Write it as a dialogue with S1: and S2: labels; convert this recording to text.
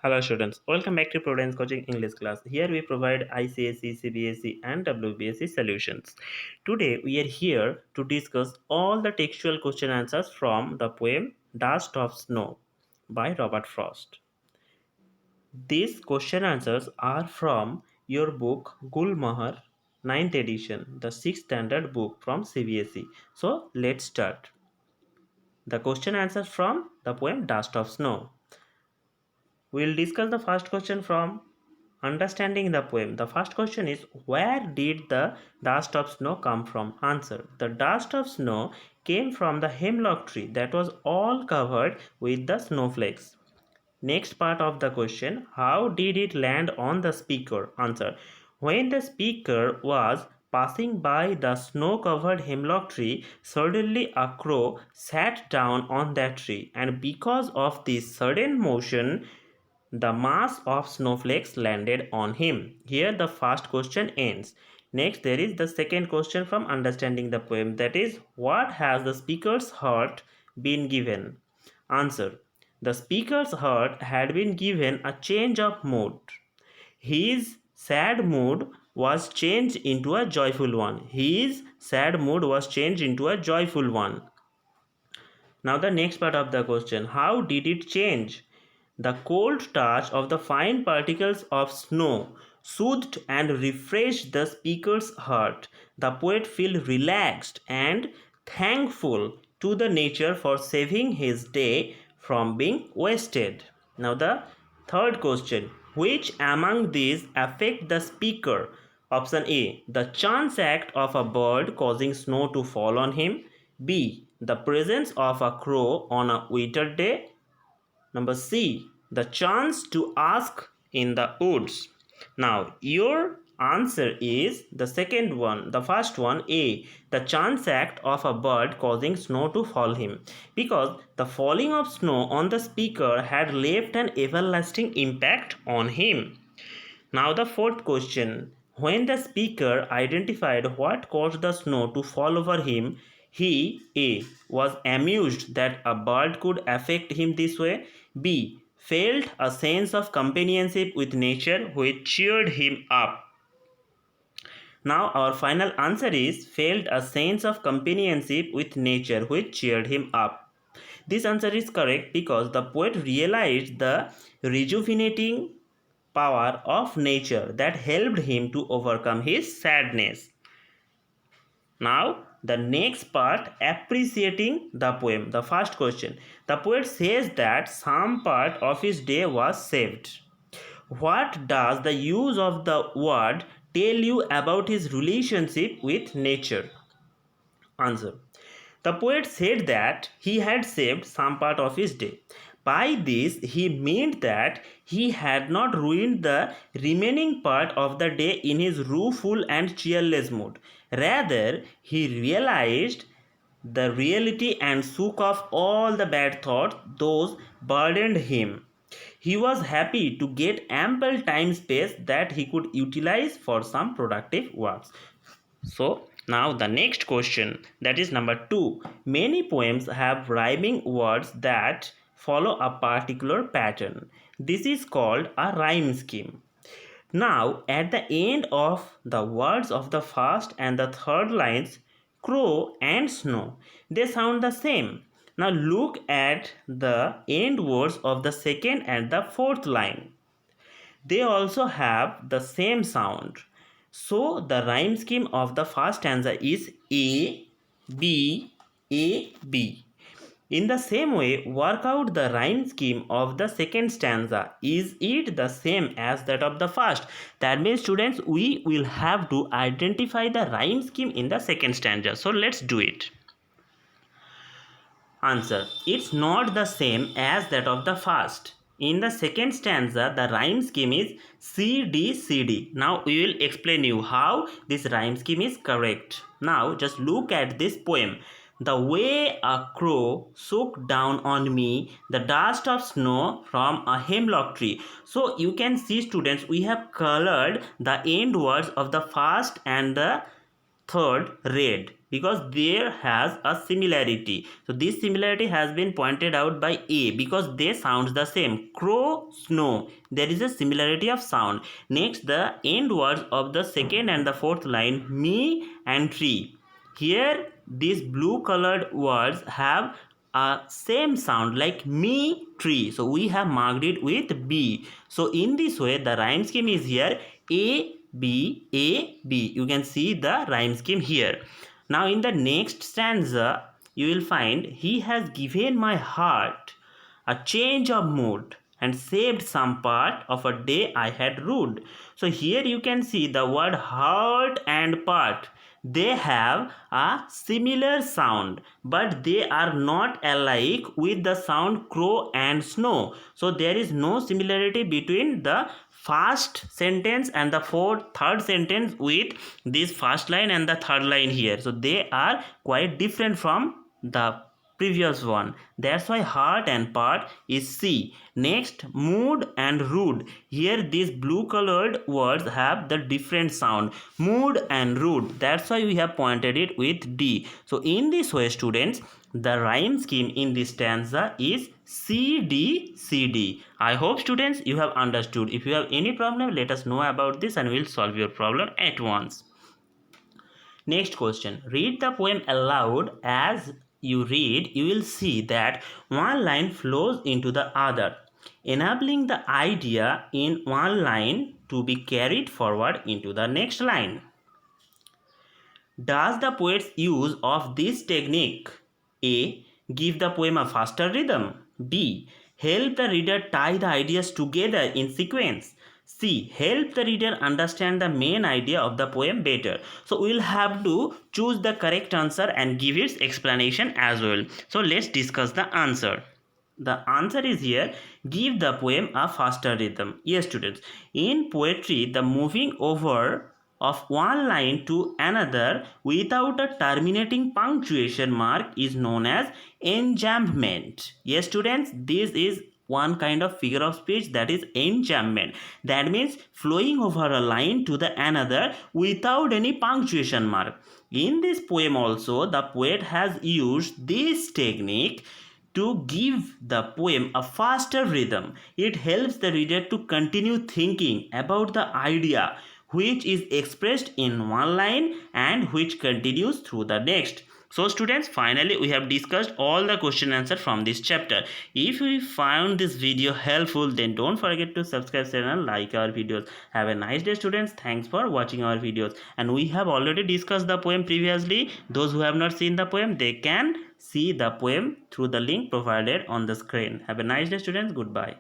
S1: Hello students, welcome back to Prudence Coaching English class. Here we provide ICSE, CBSE and WBSE solutions. Today we are here to discuss all the textual question answers from the poem Dust of Snow by Robert Frost. These question answers are from your book Gulmohar 9th edition, the 6th standard book from CBSE. So let's start. The question answers from the poem Dust of Snow. We'll discuss the first question from understanding the poem. The first question is, where did the dust of snow come from? Answer: the dust of snow came from the hemlock tree that was all covered with the snowflakes. Next part of the question, how did it land on the speaker? Answer: when the speaker was passing by the snow covered hemlock tree, suddenly a crow sat down on that tree, and because of this sudden motion, the mass of snowflakes landed on him. Here the first question ends. Next, there is the second question from understanding the poem, that is, what has the speaker's heart been given? Answer: the speaker's heart had been given a change of mood. His sad mood was changed into a joyful one. His sad mood was changed into a joyful one. Now the next part of the question, how did it change? The cold touch of the fine particles of snow soothed and refreshed the speaker's heart. The poet felt relaxed and thankful to the nature for saving his day from being wasted. Now the third question, which among these affect the speaker? Option A, the chance act of a bird causing snow to fall on him. B, the presence of a crow on a winter day. Number C, the chance to ask in the woods. Now, your answer is the second one, the first one, A, the chance act of a bird causing snow to fall him. Because the falling of snow on the speaker had left an everlasting impact on him. Now, the fourth question, when the speaker identified what caused the snow to fall over him, he A, was amused that a bird could affect him this way. B, felt a sense of companionship with nature which cheered him up. Now our final answer is felt a sense of companionship with nature which cheered him up. This answer is correct because the poet realized the rejuvenating power of nature that helped him to overcome his sadness. Now, the next part, appreciating the poem. The first question. The poet says that some part of his day was saved. What does the use of the word tell you about his relationship with nature? Answer. The poet said that he had saved some part of his day. By this, he meant that he had not ruined the remaining part of the day in his rueful and cheerless mood. Rather, he realized the reality and shook off all the bad thoughts those burdened him. He was happy to get ample time space that he could utilize for some productive works. So now the next question, that is number 2. Many poems have rhyming words that follow a particular pattern. This is called a rhyme scheme. Now at the end of the words of the first and the third lines, crow and snow, they sound the same. Now look at the end words of the second and the fourth line. They also have the same sound. So the rhyme scheme of the first stanza is A, B, A, B. In the same way, work out the rhyme scheme of the second stanza. Is it the same as that of the first? That means, students, we will have to identify the rhyme scheme in the second stanza. So let's do it. Answer. It's not the same as that of the first. In the second stanza, the rhyme scheme is C D C D. Now we will explain you how this rhyme scheme is correct. Now just look at this poem. The way a crow shook down on me the dust of snow from a hemlock tree. So you can see, students, we have colored the end words of the first and the third red, because there has a similarity. So this similarity has been pointed out by A because they sound the same. Crow, snow, there is a similarity of sound. Next, the end words of the second and the fourth line, me and tree. Here these blue colored words have a same sound like me tree, so we have marked it with B. So in this way the rhyme scheme is here A B A B. You can see the rhyme scheme here. Now in the next stanza you will find, he has given my heart a change of mood and saved some part of a day I had rued. So here you can see the word heart and part, they have a similar sound but they are not alike with the sound crow and snow. So there is no similarity between the first sentence and the third sentence with this first line and the third line here. So they are quite different from the previous one. That's why heart and part is C. Next, mood and rude. Here these blue colored words have the different sound. Mood and rude. That's why we have pointed it with D. So in this way students, the rhyme scheme in this stanza is C D C D. I hope students you have understood. If you have any problem, let us know about this and we'll solve your problem at once. Next question. Read the poem aloud. As you read, you will see that one line flows into the other, enabling the idea in one line to be carried forward into the next line. Does the poet's use of this technique A. give the poem a faster rhythm, B. help the reader tie the ideas together in sequence, C. help the reader understand the main idea of the poem better? So we will have to choose the correct answer and give its explanation as well. So let's discuss the answer. The answer is here, give the poem a faster rhythm. Yes students, in poetry the moving over of one line to another without a terminating punctuation mark is known as enjambment. Yes students, this is one kind of figure of speech, that is enjambment. That means flowing over a line to the another without any punctuation mark. In this poem also the poet has used this technique to give the poem a faster rhythm. It helps the reader to continue thinking about the idea which is expressed in one line and which continues through the next. So students, finally we have discussed all the question answer from this chapter. If you found this video helpful, then don't forget to subscribe channel, like our videos. Have a nice day students. Thanks for watching our videos. And we have already discussed the poem previously. Those who have not seen the poem, they can see the poem through the link provided on the screen. Have a nice day students. Goodbye.